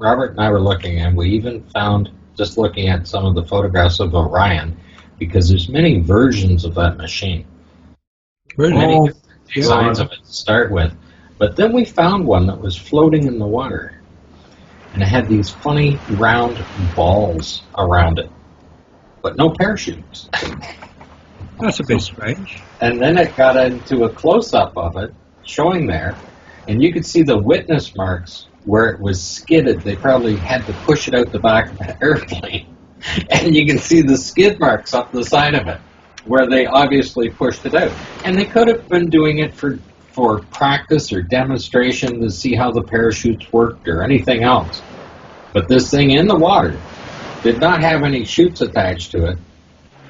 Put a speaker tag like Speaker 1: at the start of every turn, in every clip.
Speaker 1: Robert and I were looking, and we even found, just looking at some of the photographs of Orion, because there's many versions of that machine.
Speaker 2: Really?
Speaker 1: Many different designs of it to start with. But then we found one that was floating in the water. And it had these funny round balls around it. But no parachutes.
Speaker 2: That's a bit strange.
Speaker 1: And then it got into a close-up of it, showing there. And you could see the witness marks where it was skidded. They probably had to push it out the back of the airplane. And you can see the skid marks up the side of it, where they obviously pushed it out. And they could have been doing it for practice or demonstration to see how the parachutes worked or anything else. But this thing in the water did not have any chutes attached to it.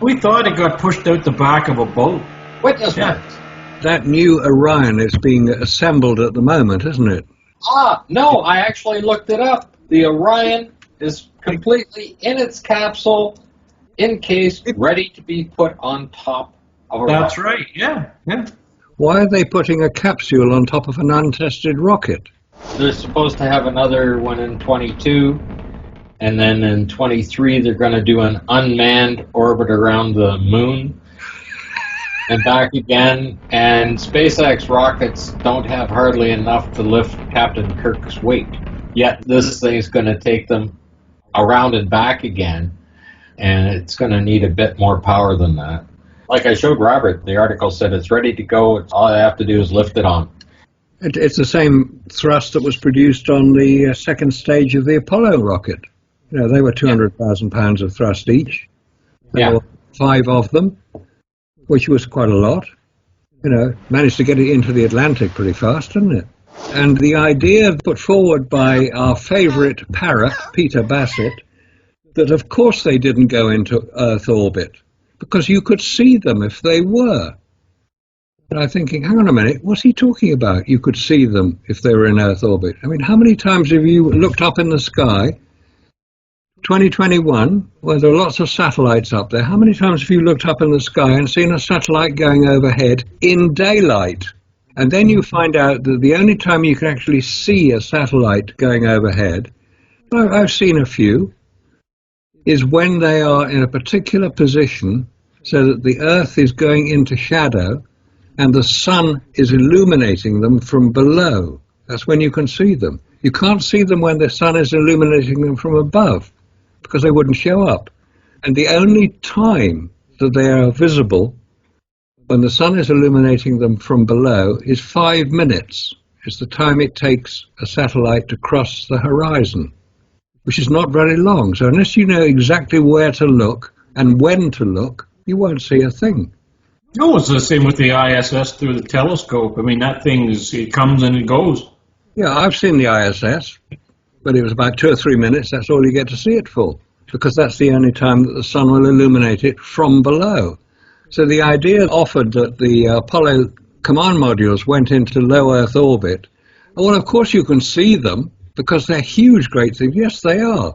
Speaker 3: We thought it got pushed out the back of a boat.
Speaker 1: Witness marks.
Speaker 2: That new Orion is being assembled at the moment, isn't it?
Speaker 1: No, I actually looked it up. The Orion is completely in its capsule, encased, ready to be put on top of a rocket.
Speaker 3: That's right, yeah.
Speaker 2: Why are they putting a capsule on top of an untested rocket?
Speaker 1: They're supposed to have another one in 22, and then in 23 they're going to do an unmanned orbit around the moon and back again. And SpaceX rockets don't have hardly enough to lift Captain Kirk's weight. Yet this thing's going to take them around and back again, and it's going to need a bit more power than that. Like I showed Robert, the article said it's ready to go. All I have to do is lift it on.
Speaker 2: It's the same thrust that was produced on the second stage of the Apollo rocket. You know, they were 200,000 pounds of thrust each. There were 5 of them, which was quite a lot. You know, managed to get it into the Atlantic pretty fast, didn't it? And the idea put forward by our favourite parrot, Pete Bassett, that of course they didn't go into Earth orbit, because you could see them if they were. And I'm thinking, hang on a minute, what's he talking about? You could see them if they were in Earth orbit. I mean, how many times have you looked up in the sky? 2021, where there are lots of satellites up there, how many times have you looked up in the sky and seen a satellite going overhead in daylight? And then you find out that the only time you can actually see a satellite going overhead, I've seen a few, is when they are in a particular position so that the Earth is going into shadow and the sun is illuminating them from below. That's when you can see them. You can't see them when the sun is illuminating them from above, because they wouldn't show up. And the only time that they are visible when the sun is illuminating them from below is 5 minutes. It's the time it takes a satellite to cross the horizon, which is not very long. So unless you know exactly where to look and when to look, you won't see a thing.
Speaker 3: No, it's the same with the ISS through the telescope. I mean, that thing it comes and it goes.
Speaker 2: Yeah, I've seen the ISS, but it was about 2 or 3 minutes. That's all you get to see it for, because that's the only time that the sun will illuminate it from below. So the idea offered that the Apollo command modules went into low Earth orbit, well, of course you can see them, because they're huge, great things. Yes, they are.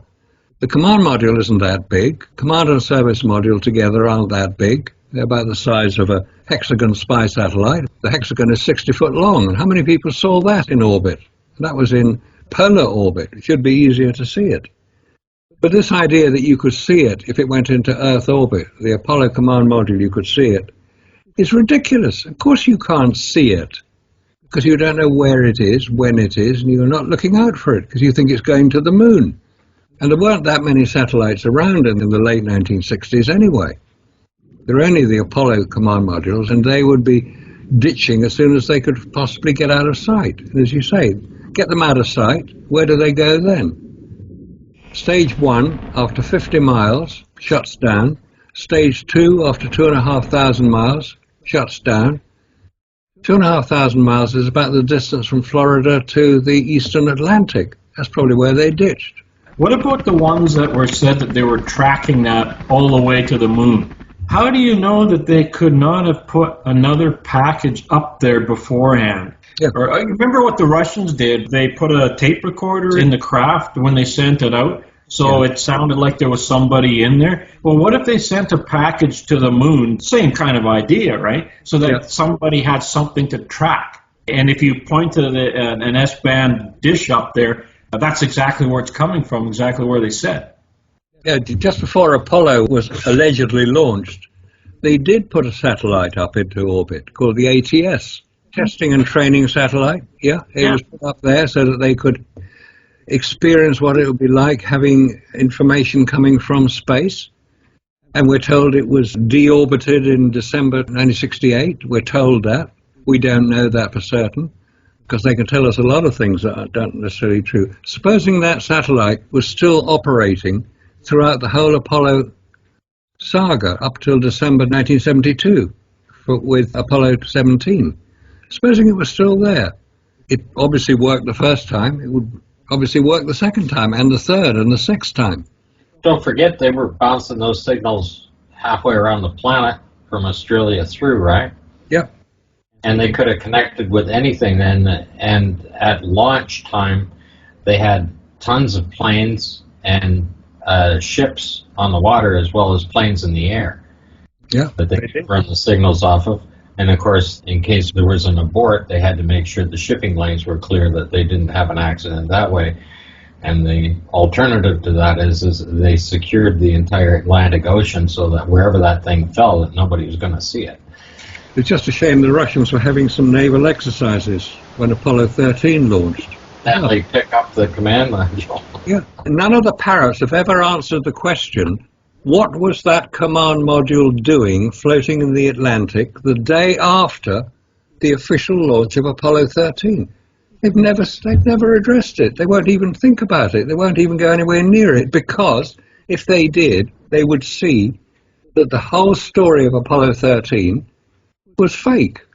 Speaker 2: The command module isn't that big. Command and service module together aren't that big. They're about the size of a hexagon spy satellite. The hexagon is 60 foot long. And how many people saw that in orbit? And that was in polar orbit. It should be easier to see it. But this idea that you could see it if it went into Earth orbit, the Apollo command module, you could see it, is ridiculous. Of course you can't see it, because you don't know where it is, when it is, and you're not looking out for it, because you think it's going to the moon. And there weren't that many satellites around in the late 1960s anyway. There were only the Apollo command modules, and they would be ditching as soon as they could possibly get out of sight. And as you say, get them out of sight, where do they go then? Stage 1, after 50 miles, shuts down. Stage 2, after 2,500 miles, shuts down. 2,500 miles is about the distance from Florida to the eastern Atlantic. That's probably where they ditched.
Speaker 3: What about the ones that were said that they were tracking that all the way to the moon? How do you know that they could not have put another package up there beforehand?
Speaker 2: Yeah.
Speaker 3: Or I remember what the Russians did. They put a tape recorder in the craft when they sent it out, so it sounded like there was somebody in there. Well, what if they sent a package to the moon? Same kind of idea, right? So that somebody had something to track. And if you point to an S-band dish up there, That's exactly where it's coming from, exactly where they said.
Speaker 2: Yeah, just before Apollo was allegedly launched, they did put a satellite up into orbit called the ATS, Testing and Training Satellite. Yeah, it was put up there so that they could experience what it would be like having information coming from space. And we're told it was deorbited in December 1968. We're told that. We don't know that for certain, because they can tell us a lot of things that aren't necessarily true. Supposing that satellite was still operating throughout the whole Apollo saga up till December 1972 with Apollo 17. Supposing it was still there. It obviously worked the first time. It would obviously work the second time and the third and the sixth time.
Speaker 1: Don't forget they were bouncing those signals halfway around the planet from Australia through, right?
Speaker 2: Yep.
Speaker 1: And they could have connected with anything then. And at launch time, they had tons of planes and ships on the water as well as planes in the air.
Speaker 2: Yeah.
Speaker 1: That they could run the signals off of. And of course, in case there was an abort, they had to make sure the shipping lanes were clear, that they didn't have an accident that way. And the alternative to that is they secured the entire Atlantic Ocean so that wherever that thing fell, that nobody was going to see it.
Speaker 2: It's just a shame the Russians were having some naval exercises when Apollo 13 launched.
Speaker 1: And they pick up the command module.
Speaker 2: Yeah. None of the parrots have ever answered the question, what was that command module doing floating in the Atlantic the day after the official launch of Apollo 13? They've never addressed it. They won't even think about it. They won't even go anywhere near it, because if they did, they would see that the whole story of Apollo 13 was fake.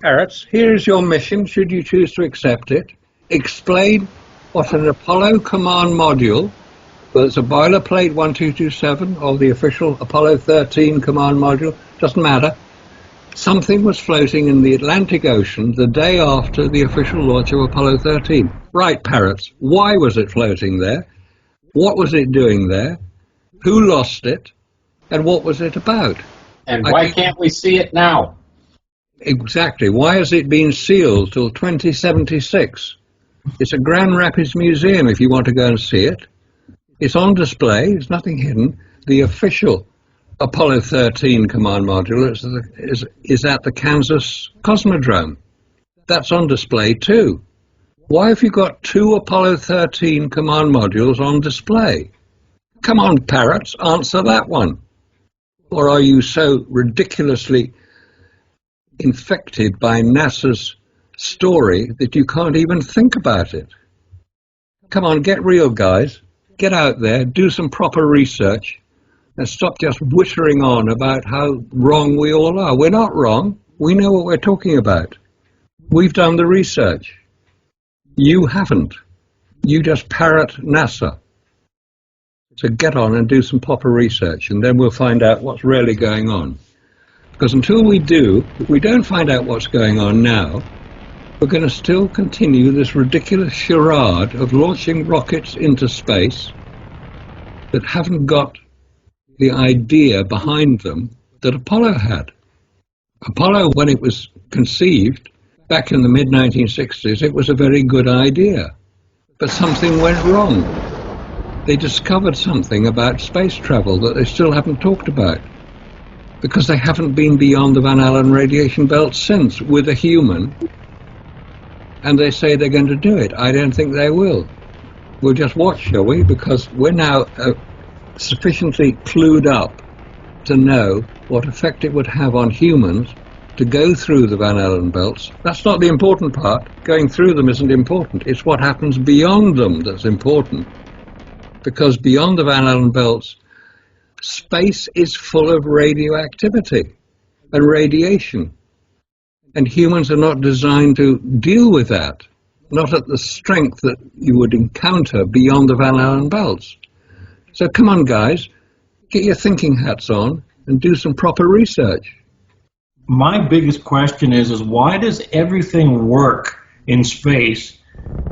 Speaker 2: Parrots, here's your mission, should you choose to accept it. Explain what an Apollo command module, whether it's a boilerplate 1227 or the official Apollo 13 command module, doesn't matter. Something was floating in the Atlantic Ocean the day after the official launch of Apollo 13. Right, parrots, why was it floating there? What was it doing there? Who lost it? And what was it about?
Speaker 1: And why can't we see it now?
Speaker 2: Exactly. Why has it been sealed till 2076? It's a Grand Rapids Museum if you want to go and see it. It's on display. There's nothing hidden. The official Apollo 13 command module is at the Kansas Cosmodrome. That's on display too. Why have you got two Apollo 13 command modules on display? Come on, parrots, answer that one. Or are you so ridiculously infected by NASA's story that you can't even think about it? Come on, get real, guys. Get out there, do some proper research, and stop just whittering on about how wrong we all are. We're not wrong. We know what we're talking about. We've done the research. You haven't. You just parrot NASA. So get on and do some proper research, and then we'll find out what's really going on. Because until we do, if we don't find out what's going on now, we're going to still continue this ridiculous charade of launching rockets into space that haven't got the idea behind them that Apollo had. Apollo, when it was conceived back in the mid-1960s, it was a very good idea. But something went wrong. They discovered something about space travel that they still haven't talked about, because they haven't been beyond the Van Allen radiation belt since with a human, and they say they're going to do it. I don't think they will. We'll just watch, shall we? Because we're now sufficiently clued up to know what effect it would have on humans to go through the Van Allen belts. That's not the important part. Going through them isn't important. It's what happens beyond them that's important. Because beyond the Van Allen belts, space is full of radioactivity and radiation. And humans are not designed to deal with that, not at the strength that you would encounter beyond the Van Allen belts. So come on, guys, get your thinking hats on and do some proper research.
Speaker 3: My biggest question is why does everything work in space,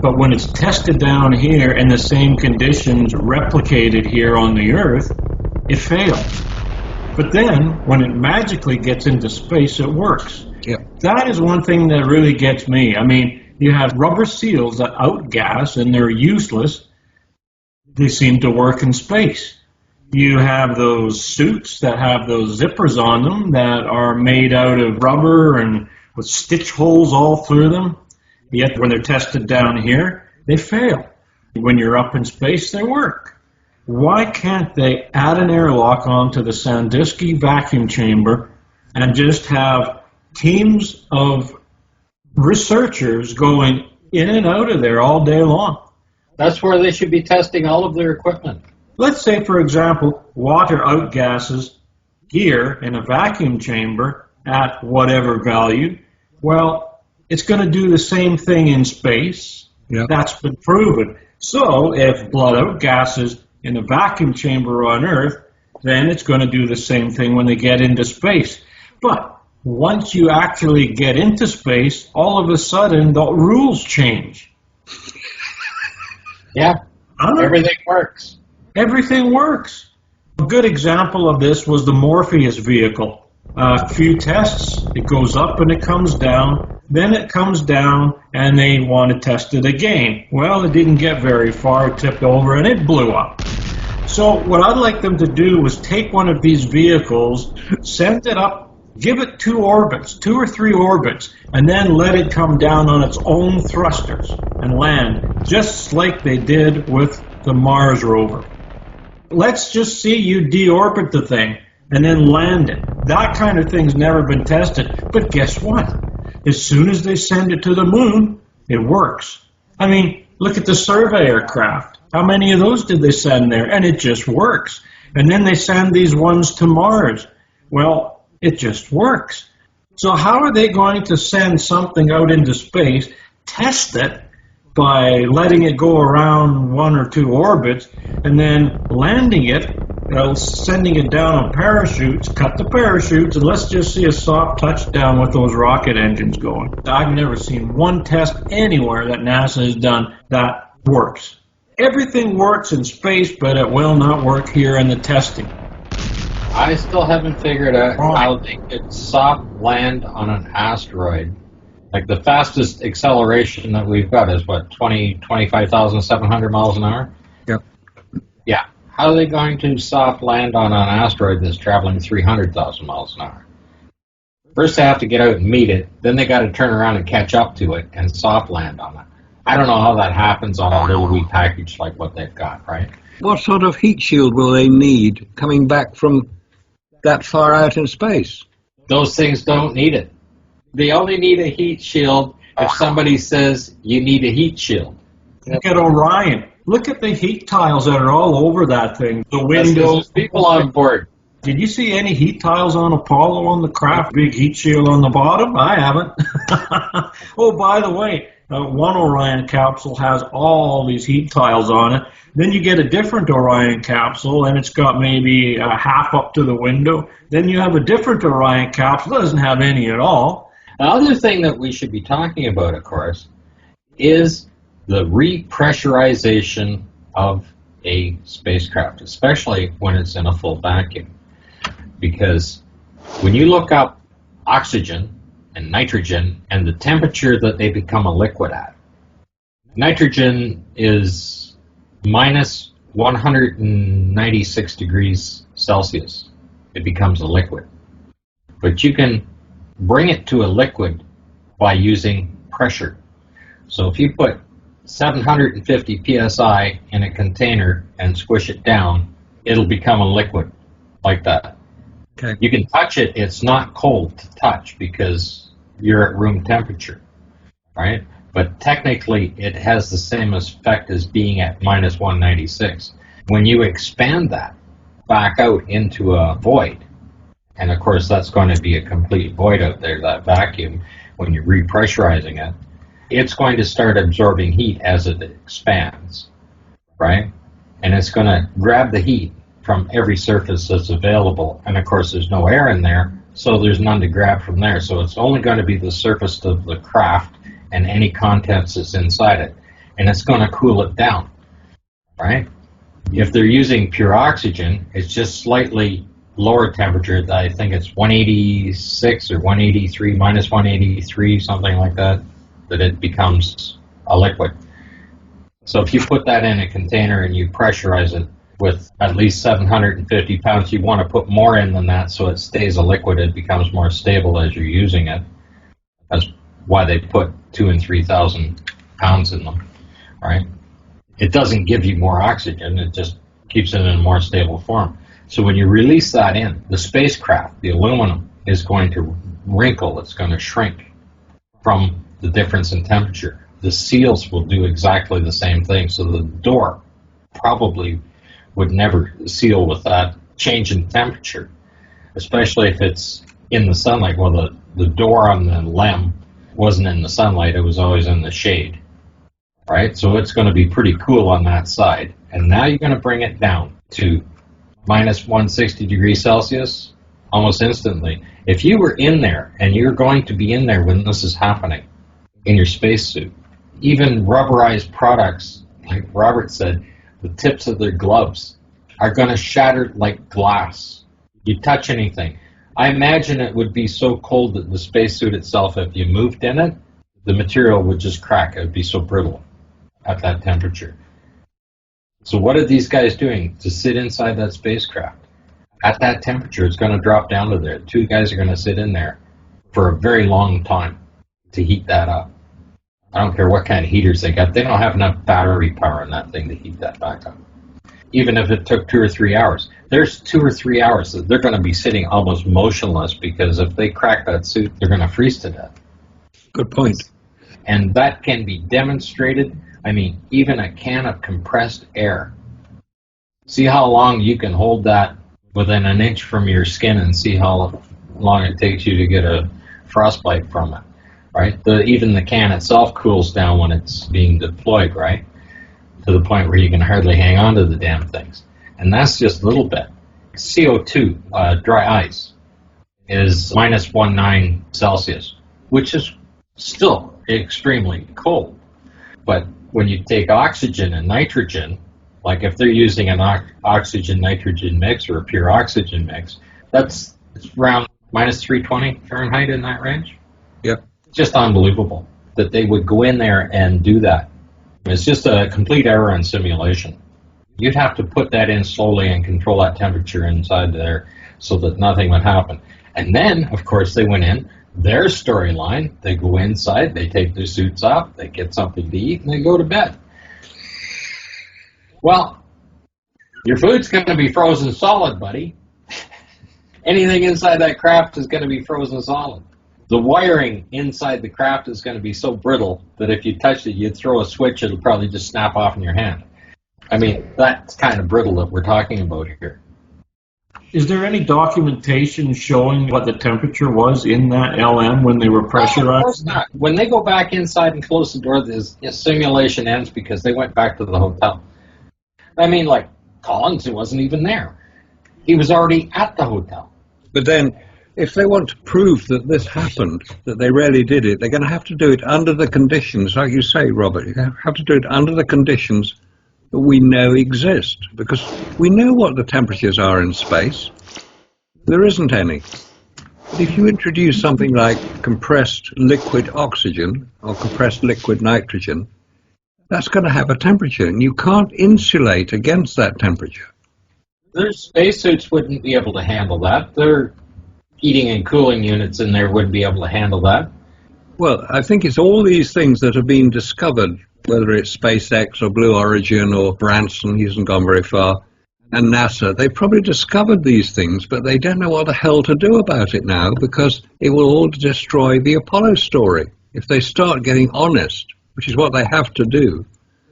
Speaker 3: but when it's tested down here in the same conditions replicated here on the Earth, it fails? But then, when it magically gets into space, it works.
Speaker 2: Yep.
Speaker 3: That is one thing that really gets me. I mean, You have rubber seals that outgas and they're useless. They seem to work in space. You have those suits that have those zippers on them that are made out of rubber and with stitch holes all through them. Yet when they're tested down here, they fail. When you're up in space, they work. Why can't they add an airlock onto the Sandusky vacuum chamber and just have teams of researchers going in and out of there all day long?
Speaker 1: That's where they should be testing all of their equipment.
Speaker 3: Let's say, for example, water outgasses here in a vacuum chamber at whatever value. Well, it's going to do the same thing in space.
Speaker 2: Yeah.
Speaker 3: That's been proven. So if blood outgasses in a vacuum chamber on Earth, then it's going to do the same thing when they get into space. But once you actually get into space, all of a sudden the rules change.
Speaker 1: Yeah, everything works.
Speaker 3: Everything works. A good example of this was the Morpheus vehicle. A few tests, it goes up and it comes down, then it comes down and they want to test it again. Well, it didn't get very far, it tipped over and it blew up. So what I'd like them to do was take one of these vehicles, send it up, give it 2 or 3 orbits, and then let it come down on its own thrusters and land, just like they did with the Mars rover. Let's just see you deorbit the thing and then land it. That kind of thing's never been tested. But guess what? As soon as they send it to the moon, it works. I mean, look at the Surveyor craft. How many of those did they send there? And it just works. And then they send these ones to Mars. Well, it just works. So how are they going to send something out into space, test it by letting it go around 1 or 2 orbits, and then landing it, sending it down on parachutes, cut the parachutes, and let's just see a soft touchdown with those rocket engines going. I've never seen one test anywhere that NASA has done that works. Everything works in space, but it will not work here in the testing.
Speaker 1: I still haven't figured out how they could soft land on an asteroid. Like the fastest acceleration that we've got is what, 25,700 miles an hour?
Speaker 2: Yep.
Speaker 1: Yeah. How are they going to soft land on an asteroid that's traveling 300,000 miles an hour? First they have to get out and meet it, then they got to turn around and catch up to it and soft land on it. I don't know how that happens on a little wee package like what they've got, right?
Speaker 2: What sort of heat shield will they need coming back from that far out in space?
Speaker 1: Those things don't need it. They only need a heat shield if somebody says you need a heat shield.
Speaker 3: Look at Orion. Look at the heat tiles that are all over that thing. The windows.
Speaker 1: People on board.
Speaker 3: Did you see any heat tiles on Apollo on the craft? Big heat shield on the bottom? I haven't. Oh, by the way, one Orion capsule has all these heat tiles on it. Then you get a different Orion capsule, and it's got maybe half up to the window. Then you have a different Orion capsule that doesn't have any at all.
Speaker 1: The other thing that we should be talking about, of course, is the repressurization of a spacecraft, especially when it's in a full vacuum. Because when you look up oxygen and nitrogen and the temperature that they become a liquid at, nitrogen is minus 196 degrees Celsius. It becomes a liquid. But you can bring it to a liquid by using pressure. So if you put 750 psi in a container and squish it down, it'll become a liquid like that.
Speaker 2: Okay.
Speaker 1: You can touch it, it's not cold to touch because you're at room temperature, right? But technically it has the same effect as being at minus 196. When you expand that back out into a void, and of course that's going to be a complete void out there, that vacuum, when you're repressurizing it, it's going to start absorbing heat as it expands, right? And it's going to grab the heat from every surface that's available. And of course there's no air in there, so there's none to grab from there. So it's only going to be the surface of the craft and any contents that's inside it. And it's going to cool it down, right? If they're using pure oxygen, it's just slightly lower temperature. I think it's 186 or 183, minus 183, something like that. that it becomes a liquid. So if you put that in a container and you pressurize it with at least 750 pounds, you want to put more in than that so it stays a liquid. It becomes more stable as you're using it. That's why they put 2,000 and 3,000 pounds in them, right? It doesn't give you more oxygen. It just keeps it in a more stable form. So when you release that in, the spacecraft, the aluminum, is going to wrinkle. It's going to shrink from the difference in temperature. The seals will do exactly the same thing. So the door probably would never seal with that change in temperature, especially if it's in the sunlight. Well, the door on the LEM wasn't in the sunlight. It was always in the shade, right? So it's going to be pretty cool on that side. And now you're going to bring it down to minus 160 degrees Celsius almost instantly. If you were in there, and you're going to be in there when this is happening in your spacesuit, even rubberized products, like Robert said, the tips of their gloves are going to shatter like glass. You touch anything. I imagine it would be so cold that the spacesuit itself, if you moved in it, the material would just crack. It would be so brittle at that temperature. So what are these guys doing to sit inside that spacecraft? At that temperature, it's going to drop down to there. Two guys are going to sit in there for a very long time to heat that up. I don't care what kind of heaters they got. They don't have enough battery power in that thing to heat that back up. Even if it took 2 or 3 hours, there's 2 or 3 hours that they're going to be sitting almost motionless, because if they crack that suit, they're going to freeze to death.
Speaker 2: Good point.
Speaker 1: And that can be demonstrated. I mean, even a can of compressed air. See how long you can hold that within an inch from your skin, and see how long it takes you to get a frostbite from it, right? Even the can itself cools down when it's being deployed, right? To the point where you can hardly hang on to the damn things. And that's just a little bit. CO2, dry ice, is minus 19 Celsius, which is still extremely cold. But when you take oxygen and nitrogen, like if they're using an oxygen-nitrogen mix or a pure oxygen mix, it's around minus 320 Fahrenheit, in that range.
Speaker 2: Yep.
Speaker 1: Just unbelievable that they would go in there and do that. It's just a complete error in simulation. You'd have to put that in slowly and control that temperature inside there so that nothing would happen. And then, of course, they went in. Their storyline, they go inside, they take their suits off, they get something to eat, and they go to bed. Well, your food's going to be frozen solid, buddy. Anything inside that craft is going to be frozen solid. The wiring inside the craft is going to be so brittle that if you touch it, you'd throw a switch, it'll probably just snap off in your hand. I mean, that's kind of brittle that we're talking about here.
Speaker 3: Is there any documentation showing what the temperature was in that LM when they were pressurized?
Speaker 1: No, of course not. When they go back inside and close the door, the simulation ends because they went back to the hotel. I mean, like, Collins wasn't even there. He was already at the hotel.
Speaker 2: But then, if they want to prove that this happened, that they really did it, they're going to have to do it under the conditions, like you say, Robert. You have to do it under the conditions that we know exist, because we know what the temperatures are in space. There isn't any. But if you introduce something like compressed liquid oxygen or compressed liquid nitrogen, that's going to have a temperature, and you can't insulate against that temperature.
Speaker 1: Their spacesuits wouldn't be able to handle that. Their heating and cooling units in there wouldn't be able to handle that.
Speaker 2: Well, I think it's all these things that have been discovered, whether it's SpaceX or Blue Origin or Branson, he hasn't gone very far, and NASA. They've probably discovered these things, but they don't know what the hell to do about it now, because it will all destroy the Apollo story if they start getting honest, which is what they have to do.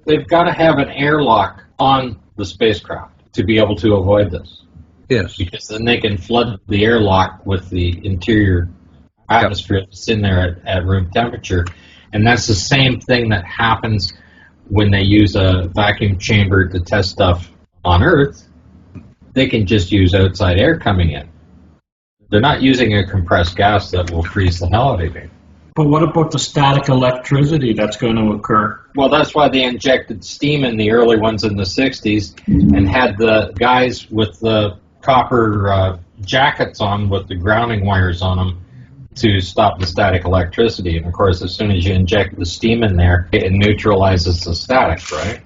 Speaker 1: They've got to have an airlock on the spacecraft to be able to avoid this.
Speaker 2: Yes.
Speaker 1: Because then they can flood the airlock with the interior atmosphere that's in there at room temperature. And that's the same thing that happens when they use a vacuum chamber to test stuff on Earth. They can just use outside air coming in. They're not using a compressed gas that will freeze the hell out of you.
Speaker 3: But what about the static electricity that's going to occur?
Speaker 1: Well, that's why they injected steam in the early ones in the 60s and had the guys with the copper jackets on with the grounding wires on them to stop the static electricity. And of course, as soon as you inject the steam in there, it neutralizes the static, right?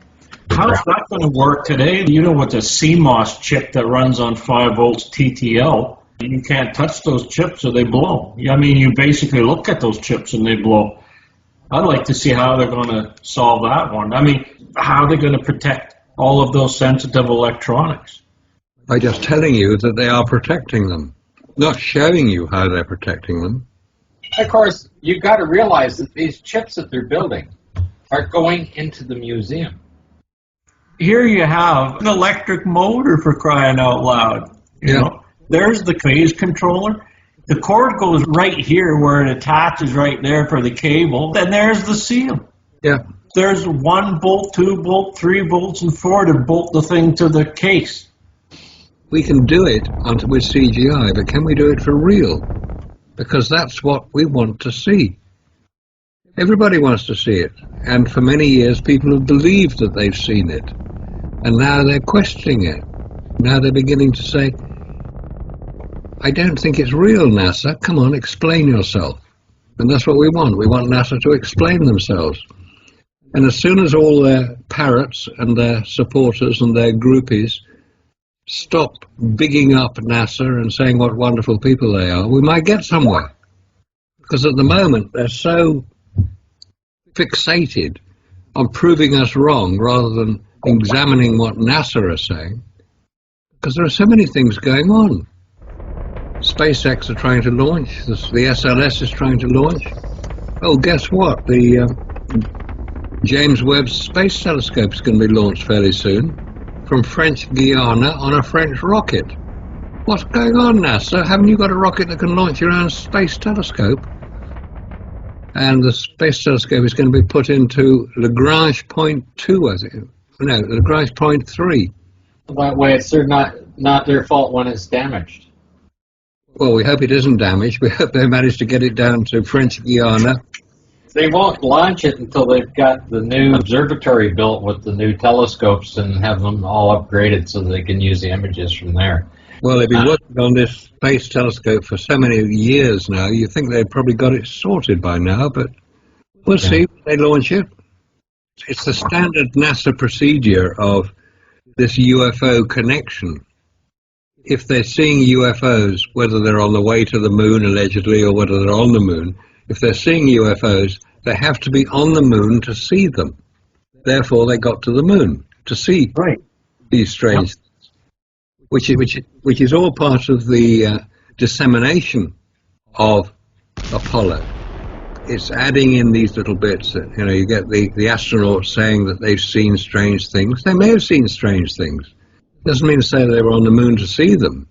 Speaker 3: How's that going to work today? You know, with the CMOS chip that runs on 5 volts TTL, you can't touch those chips or they blow. I mean, you basically look at those chips and they blow. I'd like to see how they're going to solve that one. I mean, how are they going to protect all of those sensitive electronics?
Speaker 2: By just telling you that they are protecting them, not showing you how they're protecting them.
Speaker 1: Of course, you've got to realize that these chips that they're building are going into the museum.
Speaker 3: Here you have an electric motor, for crying out loud. You know, there's the phase controller. The cord goes right here where it attaches right there for the cable. Then there's the seal.
Speaker 2: Yeah.
Speaker 3: There's 1 bolt, 2 bolt, 3 bolts, and 4 to bolt the thing to the case.
Speaker 2: We can do it with CGI, but can we do it for real? Because that's what we want to see. Everybody wants to see it. And for many years, people have believed that they've seen it. And now they're questioning it. Now they're beginning to say, I don't think it's real, NASA. Come on, explain yourself. And that's what we want. We want NASA to explain themselves. And as soon as all their parrots and their supporters and their groupies stop bigging up NASA and saying what wonderful people they are, we might get somewhere. Because at the moment, they're so fixated on proving us wrong rather than examining what NASA are saying. Because there are so many things going on. SpaceX are trying to launch. The SLS is trying to launch. Oh, guess what? The James Webb Space Telescope is going to be launched fairly soon from French Guiana on a French rocket. What's going on, NASA? Haven't you got a rocket that can launch your own space telescope? And the space telescope is going to be put into Lagrange point 2, I think. No, Lagrange point 3.
Speaker 1: That way it's not their fault when it's damaged.
Speaker 2: Well, we hope it isn't damaged. We hope they managed to get it down to French Guiana.
Speaker 1: They won't launch it until they've got the new observatory built with the new telescopes and have them all upgraded so they can use the images from there.
Speaker 2: Well, they've been working on this space telescope for so many years now. You think they've probably got it sorted by now, but we'll see when they launch it. It's the standard NASA procedure of this UFO connection. If they're seeing UFOs, whether they're on the way to the moon allegedly or whether they're on the moon, if they're seeing UFOs, they have to be on the moon to see them. Therefore, they got to the moon to see these strange things, which is all part of the dissemination of Apollo. It's adding in these little bits that, you know, you get the astronauts saying that they've seen strange things. They may have seen strange things. Doesn't mean to say they were on the moon to see them.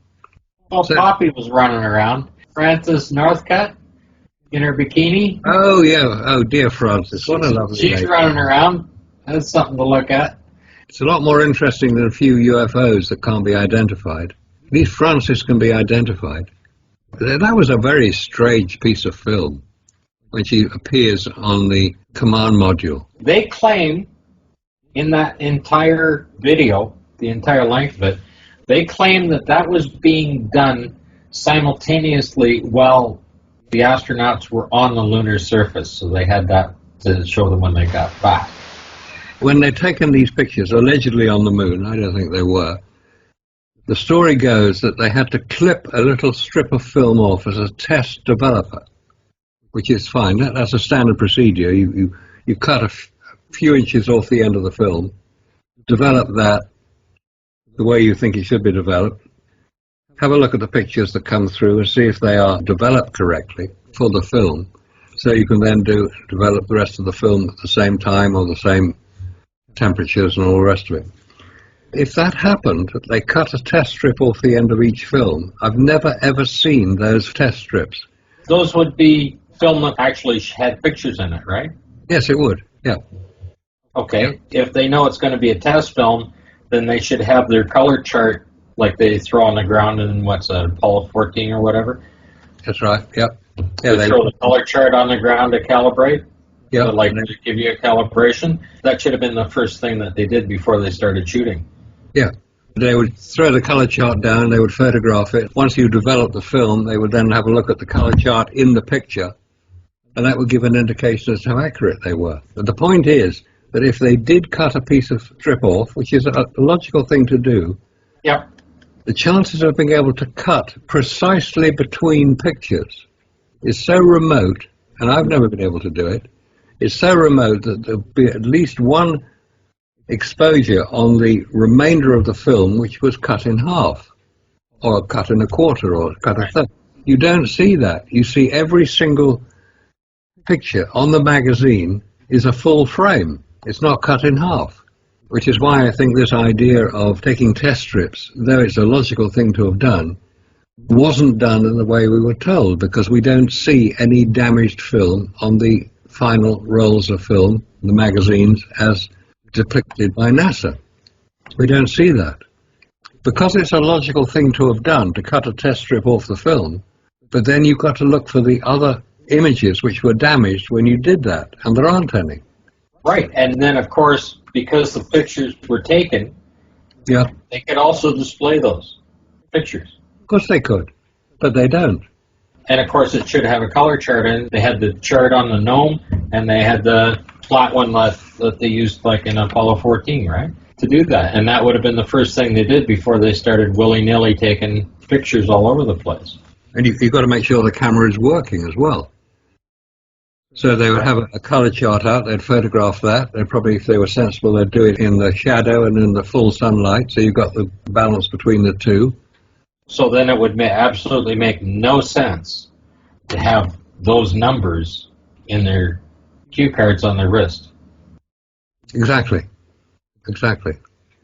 Speaker 1: Well, Poppy was running around. Frances Northcutt in her bikini.
Speaker 2: Oh, yeah. Oh, dear Frances. What a lovely
Speaker 1: She's
Speaker 2: lady.
Speaker 1: running around. That's something to look at.
Speaker 2: It's a lot more interesting than a few UFOs that can't be identified. At least Frances can be identified. That was a very strange piece of film when she appears on the command module.
Speaker 1: They claim in that entire video, the entire length of it, they claim that that was being done simultaneously while the astronauts were on the lunar surface, so they had that to show them when they got back.
Speaker 2: When they'd taken these pictures, allegedly on the moon, I don't think they were, the story goes that they had to clip a little strip of film off as a test developer, which is fine. That's a standard procedure. You cut a few inches off the end of the film, develop that the way you think it should be developed, have a look at the pictures that come through and see if they are developed correctly for the film, so you can then develop the rest of the film at the same time or the same temperatures and all the rest of it. If that happened, they cut a test strip off the end of each film. I've never ever seen those test strips.
Speaker 1: Those would be film that actually had pictures in it, right?
Speaker 2: Yes, it would, yeah.
Speaker 1: Okay, if they know it's going to be a test film, then they should have their color chart like they throw on the ground in, Apollo 14 or whatever.
Speaker 2: That's right, yep.
Speaker 1: Yeah, they throw the color chart on the ground to calibrate.
Speaker 2: Yeah,
Speaker 1: like to give you a calibration. That should have been the first thing that they did before they started shooting.
Speaker 2: Yeah, They would throw the colour chart down, they would photograph it. Once you develop the film, they would then have a look at the colour chart in the picture, and that would give an indication as to how accurate they were. But the point is that if they did cut a piece of strip off, which is a logical thing to do,
Speaker 1: Yep.
Speaker 2: the chances of being able to cut precisely between pictures is so remote, and I've never been able to do it, it's so remote that there'll be at least one exposure on the remainder of the film which was cut in half, or cut in a quarter, or cut a third. You don't see that. You see every single picture on the magazine is a full frame. It's not cut in half, which is why I think this idea of taking test strips, though it's a logical thing to have done, wasn't done in the way we were told, because we don't see any damaged film on the final rolls of film, the magazines, as depicted by NASA. We don't see that. Because it's a logical thing to have done, to cut a test strip off the film, but then you've got to look for the other images which were damaged when you did that, and there aren't any.
Speaker 1: Right, and then of course, because the pictures were taken,
Speaker 2: Yeah,
Speaker 1: they could also display those pictures.
Speaker 2: of course they could, but they don't.
Speaker 1: And of course, it should have a color chart in it. They had the chart on the gnome, and they had the flat one that they used like in Apollo 14, right? To do that. And that would have been the first thing they did before they started willy-nilly taking pictures all over the place.
Speaker 2: And you've got to make sure the camera is working as well. So they would have a color chart out, they'd photograph that. They'd probably, if they were sensible, they'd do it in the shadow and in the full sunlight, so you've got the balance between the two.
Speaker 1: So then it would absolutely make no sense to have those numbers in their cue cards on their wrist.
Speaker 2: Exactly. Exactly.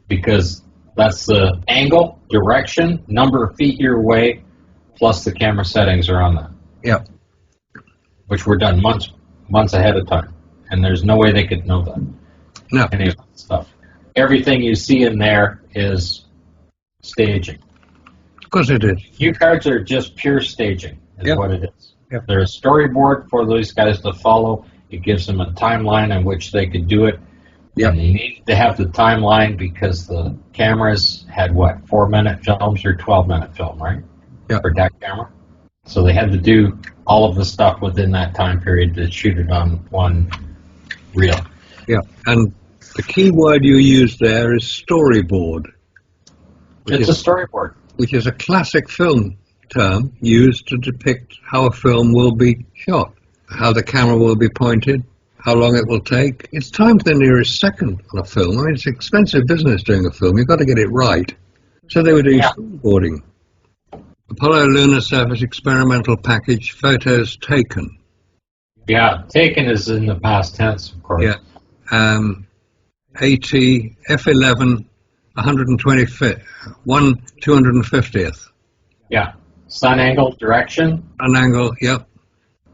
Speaker 1: Because that's the angle, direction, number of feet you're away, plus the camera settings are on that.
Speaker 2: Yep.
Speaker 1: Which were done months ahead of time. And there's no way they could know that.
Speaker 2: No.
Speaker 1: Any of that stuff. Everything you see in there is staging.
Speaker 2: Of course it is.
Speaker 1: Cue cards are just pure staging, is
Speaker 2: Yep.
Speaker 1: what it is.
Speaker 2: Yep.
Speaker 1: They're a storyboard for those guys to follow. It gives them a timeline in which they could do it.
Speaker 2: Yep.
Speaker 1: And they needed to have the timeline because the cameras had, 4-minute films or 12-minute film, right?
Speaker 2: Yep.
Speaker 1: For that camera. So they had to do all of the stuff within that time period to shoot it on one reel.
Speaker 2: Yeah. And the key word you use there is storyboard.
Speaker 1: It's a storyboard.
Speaker 2: Which is a classic film term used to depict how a film will be shot, how the camera will be pointed, how long it will take. It's time to the nearest second on a film. I mean, it's expensive business doing a film. You've got to get it right. So they were doing storyboarding. Apollo Lunar Surface Experimental Package, photos taken.
Speaker 1: Yeah, taken is in the past tense, of course.
Speaker 2: Yeah. AT F11 125th, 250th.
Speaker 1: Yeah. Sun angle, direction,
Speaker 2: An angle, yep.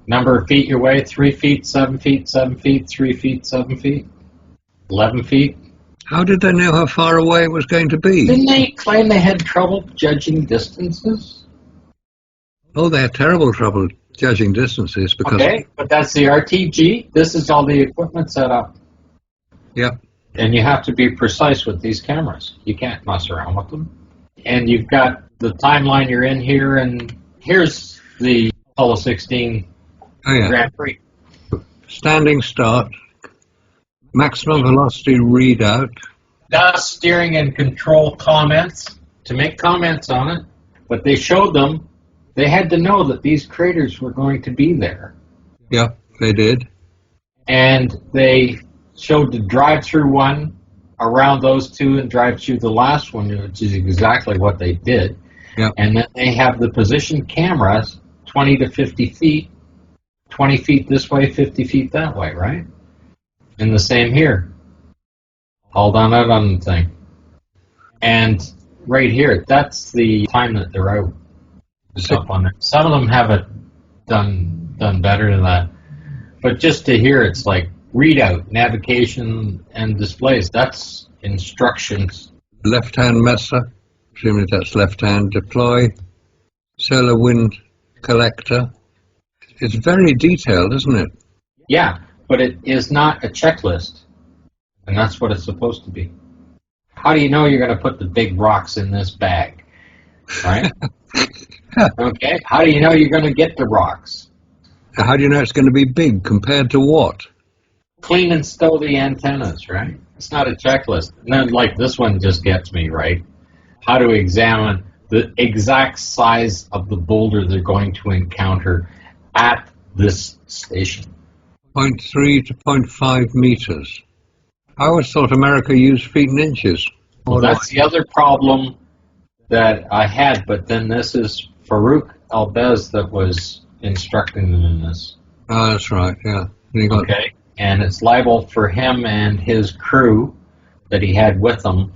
Speaker 1: number of feet your way, 3 feet, 7 feet, 7 feet, 3 feet, 7 feet, 11 feet.
Speaker 2: How did they know how far away it was going to be?
Speaker 1: Didn't they claim they had trouble judging distances?
Speaker 2: Oh, they had terrible trouble judging distances because...
Speaker 1: Okay, but that's the RTG. This is all the equipment set up.
Speaker 2: Yep.
Speaker 1: And you have to be precise with these cameras. You can't mess around with them. And you've got the timeline you're in here, and here's the Apollo 16 Grand Prix.
Speaker 2: Standing start, maximum velocity readout.
Speaker 1: DAS steering and control comments, to make comments on it. But they showed them, they had to know that these craters were going to be there.
Speaker 2: Yep, they did.
Speaker 1: And they showed the drive-through one around those two and drive through the last one, which is exactly what they did.
Speaker 2: Yep.
Speaker 1: And then they have the position cameras 20 to 50 feet, 20 feet this way, 50 feet that way, right? And the same here. All done out on the thing. And right here, that's the time that they're out. Up on there. Some of them have it done better than that. But just to hear, it's like readout, navigation, and displays. That's instructions.
Speaker 2: Left-hand messer, presumably that's left-hand. Deploy, solar wind collector. It's very detailed, isn't it?
Speaker 1: Yeah, but it is not a checklist. And that's what it's supposed to be. How do you know you're going to put the big rocks in this bag? Right? Okay. How do you know you're going to get the rocks?
Speaker 2: How do you know it's going to be big compared to what?
Speaker 1: Clean and stow the antennas, right? It's not a checklist. And then, like, this one just gets me, right? How to examine the exact size of the boulder they're going to encounter at this station.
Speaker 2: 0.3 to 0.5 meters. I always thought America used feet and inches.
Speaker 1: Well, that's the other problem that I had, but then this is Farouk Albez that was instructing them in this.
Speaker 2: Oh, that's right, yeah.
Speaker 1: Okay, and it's liable for him and his crew that he had with him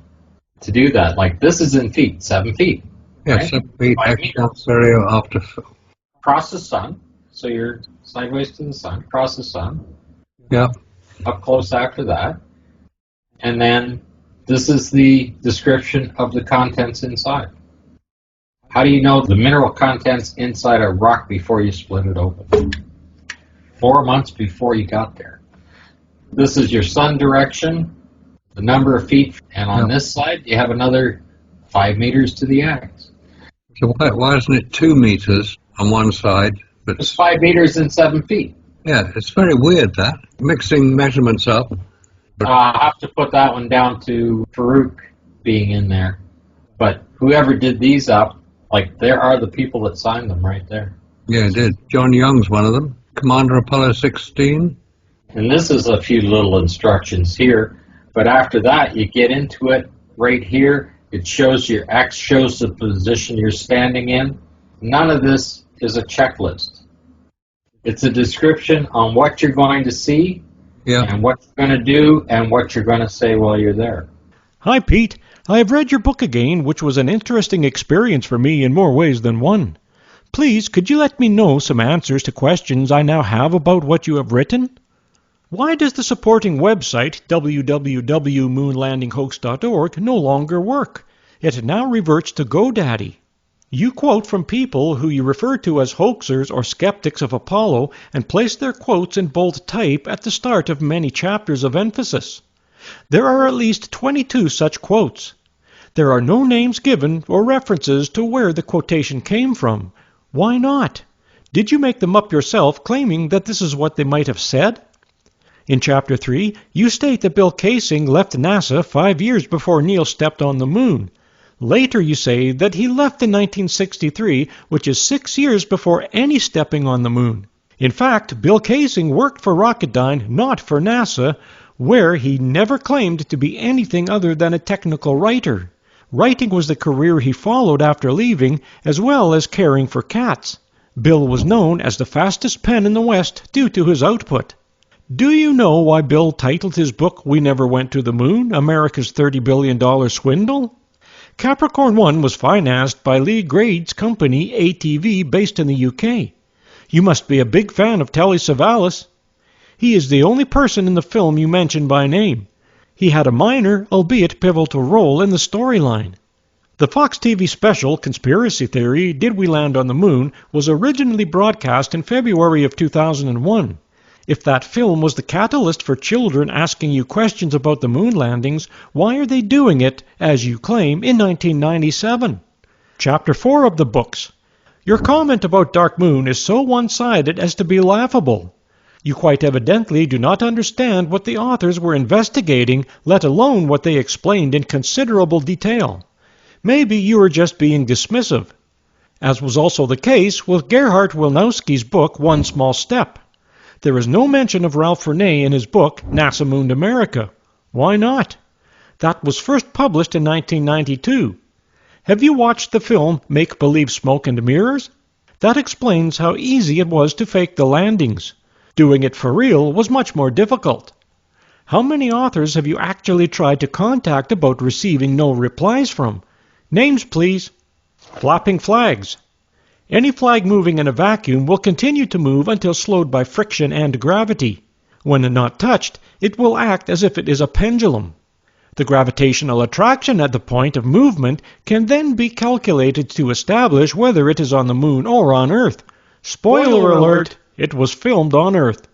Speaker 1: to do that. Like, this is in feet, 7 feet.
Speaker 2: Yeah,
Speaker 1: right?
Speaker 2: 7 feet
Speaker 1: 5
Speaker 2: extra
Speaker 1: meters.
Speaker 2: stereo after.
Speaker 1: Across the sun, so you're sideways to the sun, across the sun,
Speaker 2: Yeah.
Speaker 1: up close after that, and then this is the description of the contents inside. How do you know the mineral contents inside a rock before you split it open? 4 months before you got there. This is your sun direction, the number of feet, and on this side you have another 5 meters to the axe.
Speaker 2: So why isn't it 2 meters on one side? But
Speaker 1: It's 5 meters and 7 feet.
Speaker 2: yeah, it's very weird that mixing measurements up.
Speaker 1: I have to put that one down to Farouk being in there. But whoever did these up, like, there are the people that signed them right there.
Speaker 2: Yeah, it did. John Young's one of them. Commander Apollo 16.
Speaker 1: And this is a few little instructions here. But after that, you get into it right here. It shows your X, shows the position you're standing in. None of this is a checklist. It's a description on what you're going to see, and what you're going to do, and what you're going to say while you're there.
Speaker 4: Hi, Pete. I have read your book again, which was an interesting experience for me in more ways than one. Please, could you let me know some answers to questions I now have about what you have written? Why does the supporting website, www.moonlandinghoax.org, no longer work? It now reverts to GoDaddy. You quote from people who you refer to as hoaxers or skeptics of Apollo and place their quotes in bold type at the start of many chapters of emphasis. There are at least 22 such quotes. There are no names given or references to where the quotation came from. Why not? Did you make them up yourself, claiming that this is what they might have said? In Chapter 3, you state that Bill Kaysing left NASA 5 years before Neil stepped on the moon. Later you say that he left in 1963, which is 6 years before any stepping on the moon. In fact, Bill Kaysing worked for Rocketdyne, not for NASA, where he never claimed to be anything other than a technical writer. Writing was the career he followed after leaving, as well as caring for cats. Bill was known as the fastest pen in the West due to his output. Do you know why Bill titled his book We Never Went to the Moon, America's $30 billion Swindle? Capricorn 1 was financed by Lee Grade's company ATV based in the UK. You must be a big fan of Telly Savalas. He is the only person in the film you mention by name. He had a minor, albeit pivotal role in the storyline. The Fox TV special, Conspiracy Theory, Did We Land on the Moon, was originally broadcast in February of 2001. If that film was the catalyst for children asking you questions about the moon landings, why are they doing it, as you claim, in 1997? Chapter 4 of the books. Your comment about Dark Moon is so one-sided as to be laughable. You quite evidently do not understand what the authors were investigating, let alone what they explained in considerable detail. Maybe you are just being dismissive, as was also the case with Gerhard Wilnowski's book One Small Step. There is no mention of Ralph Renee in his book NASA Mooned America. Why not? That was first published in 1992. Have you watched the film Make Believe Smoke and Mirrors? That explains how easy it was to fake the landings. Doing it for real was much more difficult. How many authors have you actually tried to contact about receiving no replies from? Names, please. Flapping flags. Any flag moving in a vacuum will continue to move until slowed by friction and gravity. When not touched, it will act as if it is a pendulum. The gravitational attraction at the point of movement can then be calculated to establish whether it is on the moon or on Earth. Spoiler alert, it was filmed on Earth.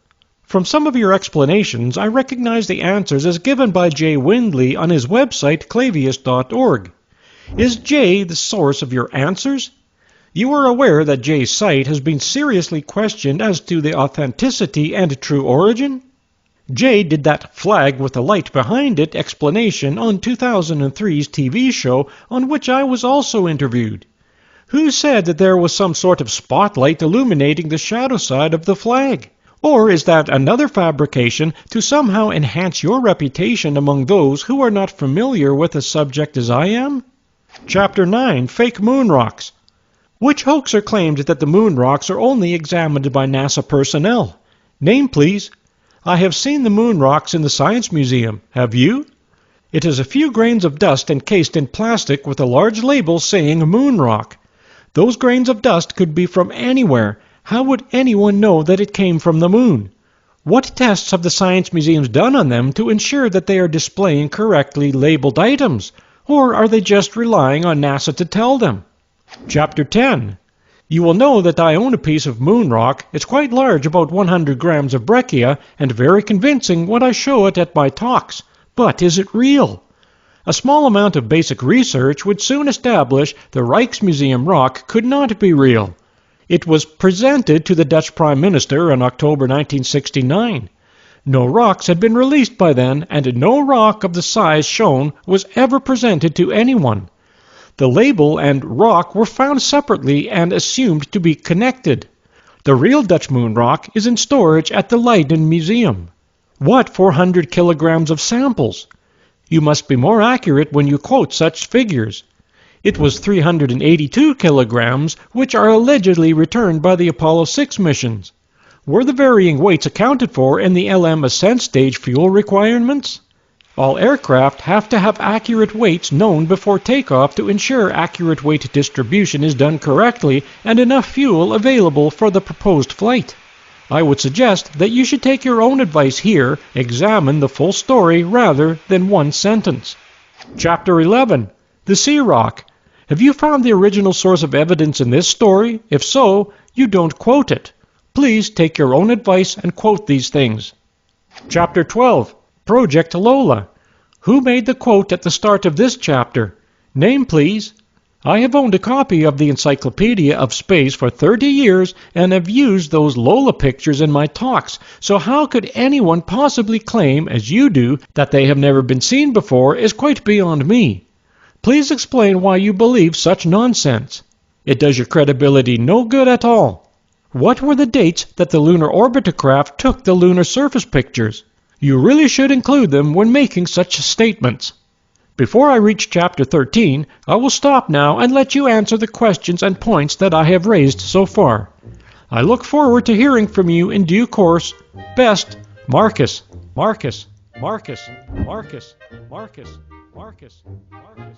Speaker 4: From some of your explanations, I recognize the answers as given by Jay Windley on his website, clavius.org. Is Jay the source of your answers? You are aware that Jay's site has been seriously questioned as to the authenticity and true origin? Jay did that flag with the light behind it explanation on 2003's TV show on which I was also interviewed. Who said that there was some sort of spotlight illuminating the shadow side of the flag? Or is that another fabrication to somehow enhance your reputation among those who are not familiar with the subject as I am? Chapter 9, Fake Moon Rocks. Which hoaxer claimed that the moon rocks are only examined by NASA personnel? Name, please. I have seen the moon rocks in the Science Museum. Have you? It is a few grains of dust encased in plastic with a large label saying moon rock. Those grains of dust could be from anywhere. How would anyone know that it came from the moon? What tests have the Science Museums done on them to ensure that they are displaying correctly labeled items? Or are they just relying on NASA to tell them? Chapter 10. You will know that I own a piece of moon rock. It's quite large, about 100 grams of breccia, and very convincing when I show it at my talks. But is it real? A small amount of basic research would soon establish the Rijksmuseum rock could not be real. It was presented to the Dutch Prime Minister in October 1969. No rocks had been released by then, and no rock of the size shown was ever presented to anyone. The label and rock were found separately and assumed to be connected. The real Dutch moon rock is in storage at the Leiden Museum. What 400 kilograms of samples? You must be more accurate when you quote such figures. It was 382 kilograms, which are allegedly returned by the Apollo 6 missions. Were the varying weights accounted for in the LM ascent stage fuel requirements? All aircraft have to have accurate weights known before takeoff to ensure accurate weight distribution is done correctly and enough fuel available for the proposed flight. I would suggest that you should take your own advice here, examine the full story rather than one sentence. Chapter 11. The Sea Rock. Have you found the original source of evidence in this story? If so, you don't quote it. Please take your own advice and quote these things. Chapter 12. Project Lola. Who made the quote at the start of this chapter? Name, please. I have owned a copy of the Encyclopedia of Space for 30 years and have used those Lola pictures in my talks, so how could anyone possibly claim, as you do, that they have never been seen before is quite beyond me. Please explain why you believe such nonsense. It does your credibility no good at all. What were the dates that the lunar orbiter craft took the lunar surface pictures? You really should include them when making such statements. Before I reach Chapter 13, I will stop now and let you answer the questions and points that I have raised so far. I look forward to hearing from you in due course. Best, Marcus. Marcus. Marcus. Marcus. Marcus. Marcus. Marcus.